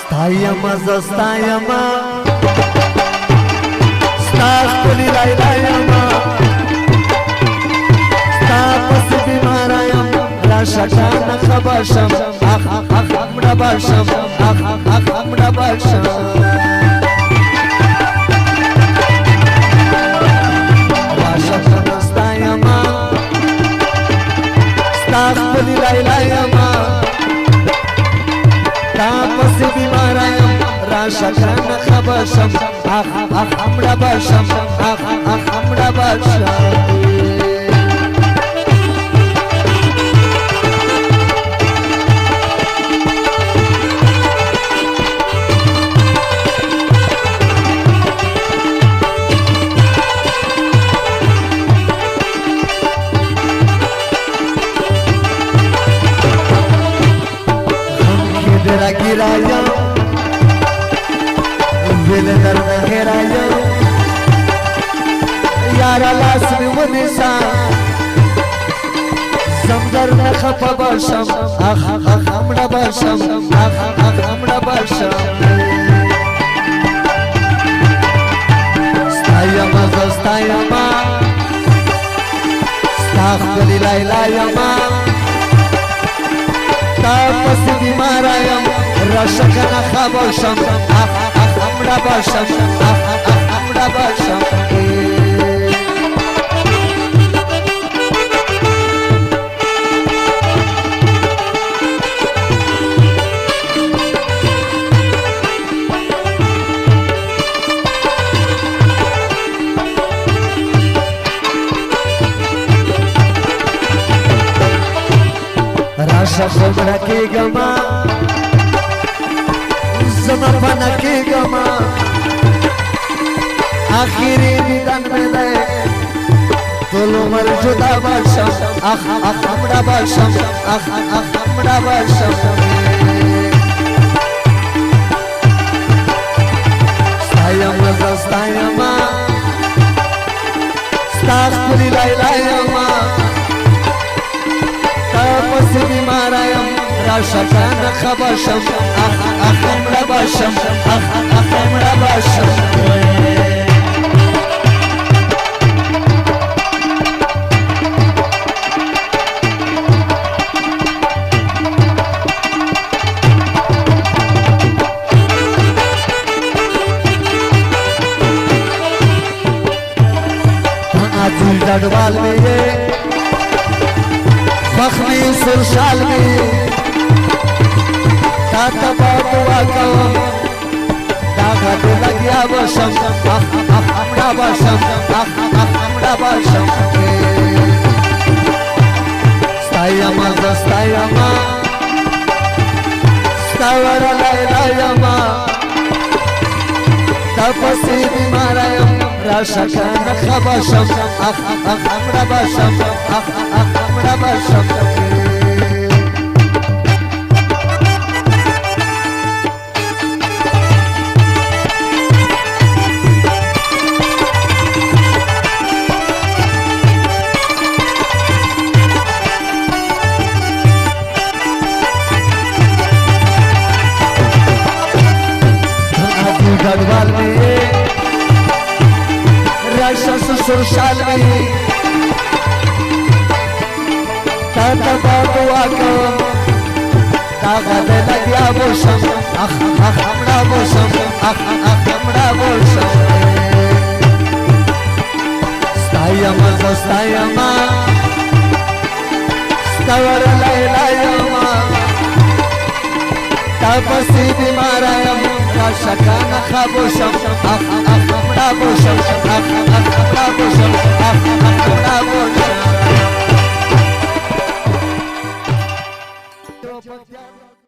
ستایم زستایم ستا خپلی لایلایم ستا پس بیمارایم راشه کنه خباشم اخ اخ اخ مړه باشم اخ اخ اخ مړه باشم راشه کنه ستایم ستا خپلی لایلایم تا پس بیمارایم راشه کنه خباشم اخ اخ مړه باشم اخ اخ مړه باشم गिराया दिल दर्द हेराया यारा लास में वो निशा समदर न खपा बाशम आख आख हमरा बाशम आख आख हमरा बाशम स्ताया मा स्ताख गली लाइलाया मा तापस बीमारायम रशकना खबशम आख आख हमरा बशम आख आख हमरा बशम राशा खोबड़ा के गमा जमा बना के गमा आखिरी निदान में ले तोलो मर जुदा बाशम आख आख हमरा बाशम आख आख हमरा बाशम स्तायम स्तायम स्ताखुली लाइलायम तापस बीमारायम राशा کنه خباشم اخ اخ हमरा باشم اخ اخ हमरा باشم आदिल डडवाल में ये फख्री सुरशाल में ताता दुआ कम दागा दे लगिया बशम आख आख हमरा बशम आख आख हमरा बशम स्तायम स्तायम स्तावर लाइलायम तपसी बीमारायम राशा کنه خباشم आख आख हमरा बशम आख आख हमरा बशम गढ़वाल में राशा सुरशाल में ताता दुआ कम दागा दे लगिया बशम आख आख हमरा बशम आख आख हमरा बशम स्तायम स्तायम स्तावर लाइलायम तापसी बीमारायम राशा کنه خباشم اخ اخ हमरा باشم اخ اخ हमरा باشم اخ اخ हमरा باشم